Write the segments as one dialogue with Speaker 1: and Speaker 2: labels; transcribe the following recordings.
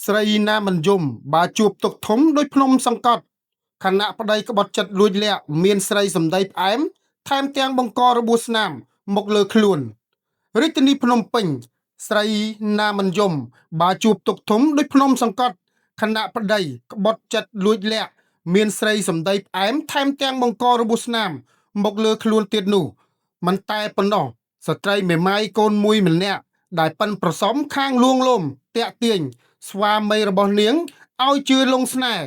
Speaker 1: ស្រីណាមិនយំបើជួបទុក្ខធំដូចភ្នំសង្កត់ខណៈប្តីក្បត់ចិត្តលួចលាក់មានស្រីសម្ដីផ្អែមថែមទាំងបង្ករបួសស្នាមមកលើខ្លួនរាជធានីភ្នំពេញស្រីណាមិនយំបើជួបទុក្ខធំដូចភ្នំសង្កត់ខណៈប្តីក្បត់ចិត្តលួចលាក់មានស្រីសម្ដីផ្អែមថែមទាំងបង្ករបួសស្នាមមកលើខ្លួនទៀតនោះមិនតែប៉ុណ្ណោះស្ត្រីមេម៉ាយកូនមួយម្នាក់ដែលប៉ិនប្រសំខាងលួងលោមតាក់ទាញស្វាមីរបស់នាងឲ្យជឿលងស្នេហ៍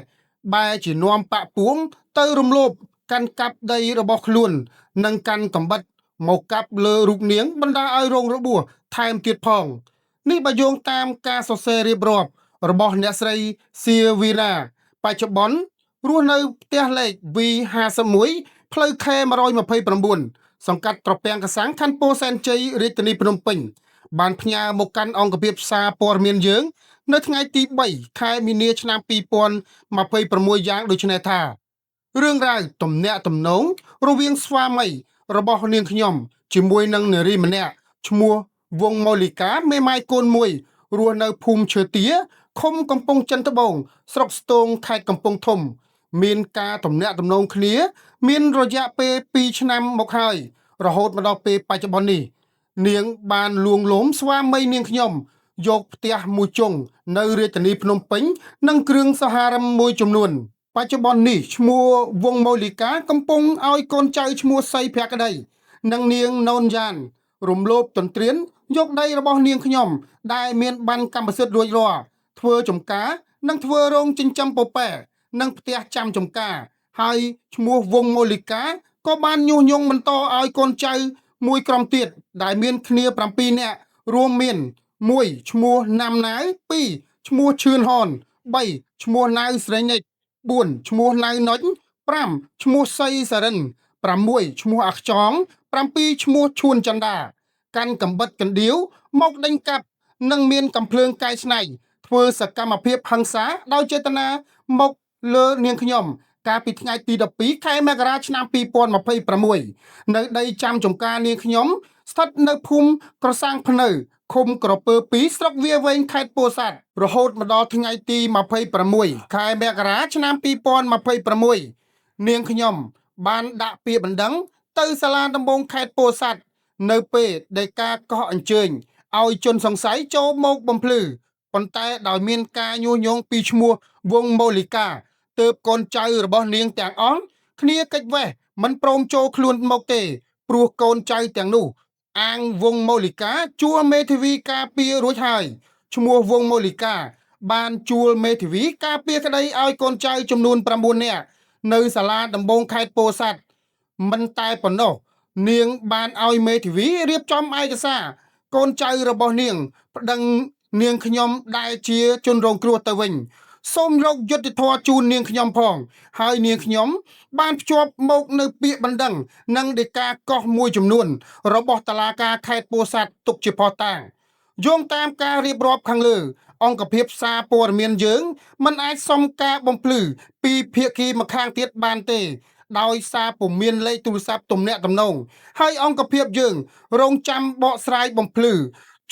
Speaker 1: បែរជានាំបាក់ពួងទៅរំលោភកាន់កាប់ដីរបស់ខ្លួននិងកាន់កំបិតមកកាប់លើរូបនាងបណ្ដាឲ្យរងរបួសថែមទៀតផងនេះបើយោងតាមការសរសេររៀបរាប់របស់អ្នកស្រីសៀវីណាបច្ចុប្បន្នរស់នៅផ្ទះលេខ V51 ផ្លូវខេ129សង្កាត់ត្រពាំងកសាំងខណ្ឌពោធិ៍សែនជ័យរាជធានីភ្នំពេញបានផ្ញើមកកាន់អង្គភាពសារព័ត៌មានយើងនៅថ្ងៃទី3ខែមីនាឆ្នាំ2026យ៉ាងដូចនេះថារឿងរ៉ាវទំនាក់ទំនងរវាងស្វាមីរបស់នាងខ្ញុំជាមួយនឹងនារីម្នាក់ឈ្មោះវងម៉ូលីកាមេម៉ាយកូនមួយរស់នៅភូមិឈើទាឃុំកំពង់ចិនត្បូងស្រុកស្ទងខេត្តកំពង់ធំមានការទំនាក់ទំនងគ្នាមានរយៈពេល2ឆ្នាំមកហើយរហូតមកដល់ពេលបច្ចុប្បន្ននេះនាងបានលួងលោមស្វាមីនាងខ្ញុំយកផ្ទះមួយជុងនៅរាជធានីភ្នំពេញនិងគ្រឿងសហារិមមួយចំនួនបច្ចុប្បន្ននេះឈ្មោះវងម៉ូលីកាកំពុងឲ្យកូនចៅឈ្មោះសៃភក្តីនិងនាងណូនយ៉ានរំលោភទន្ទ្រានយកដីរបស់នាងខ្ញុំដែលមានបានកម្មសិទ្ធិរួចរាល់ធ្វើចំការនិងធ្វើរោងចិញ្ចឹមពពែនិងផ្ទះចាំចំការហើយឈ្មោះវងម៉ូលីកាក៏បានញុះញង់បន្តឲ្យកូនចៅមួយក្រុមទៀតដែលមានគ្នា7នាក់រួមមាន1ឈ្មោះណាំណាវ2ឈ្មោះឈឿនហន3ឈ្មោះណៅស្រីនិច4ឈ្មោះណៅណុច5ឈ្មោះសីសារិន6ឈ្មោះអាខ្ចង7ឈ្មោះឈួនចន្ទាកាន់កំបិតកណ្ដៀវមកដេញកាប់និងមានកំភ្លើងកាយស្នៃធ្វើសកម្មភាពហិង្សាដោយចេតនាមកលើនាងខ្ញុំកាលពីថ្ងៃទី12ខែមករាឆ្នាំ2026នៅដីចាំចំការនាងខ្ញុំស្ថិតនៅភូមិក្រសាំងភ្នៅឃុំក្រពើ2ស្រុកវាវែងខេត្តពោធិ៍សាត់រហូតមកដល់ថ្ងៃទី26ខែមករាឆ្នាំ2026នាងខ្ញុំបានដាក់ពាក្យបណ្ដឹងទៅសាលាដំបងខេត្តពោធិ៍សាត់នៅពេលដែលការកោះអញ្ជើញឲ្យជនសង្ស័យចូលមកបំភ្លឺប៉ុន្តែដោយមានការញុះញង់ពីឈ្មោះវងម៉ូលីកាទើបកូនចៅរបស់នាងទាំងអស់គ្នាកិច្ចវេះមិនព្រមចូលខ្លួនមកទេព្រោះកូនចៅទាំងនោះអាងវងម៉ូលីកាជួលមេធាវីការពាររួចហើយឈ្មោះវងម៉ូលីកាបានជួលមេធាវីការពារក្តីឲ្យកូនចៅចំនួន9នាក់នៅសាលាដំបងខេត្តពោធិ៍សាត់មិនតែប៉ុណ្ណោះនាងបានឲ្យមេធាវីរៀបចំឯកសារកូនចៅរបស់នាងប្តឹងនាងខ្ញុំដែលជាជនរងគ្រោះទៅវិញសូមរកយុត្តិធម៌ជូននាងខ្ញុំផងហើយនាងខ្ញុំបានភ្ជាប់មកនៅពាក្យបណ្ដឹងនិងដីកាកោះមួយចំនួនរបស់តុលាការខេត្តពោធិ៍សាត់ទុកជាភស្តុតាងយោងតាមការរៀបរាប់ខាងលើអង្គភាពសារព័ត៌មានយើងមិនអាចសុំការបំភ្លឺពីភាគីម្ខាងទៀតបានទេដោយសារពុំមានលេខទូរស័ព្ទទំនាក់ទំនងហើយអង្គភាពយើងរងចាំបកស្រាយបំភ្លឺ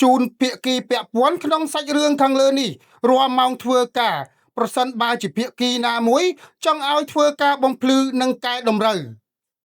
Speaker 1: ជូនភាគីពាក់ព័ន្ធក្នុងសាច់រឿងខាងលើនេះរាល់ម៉ោងធ្វើការប្រសិនបើជាភាគីណាមួយចង់ឲ្យធ្វើការបំភ្លឺនិងកែតម្រូវ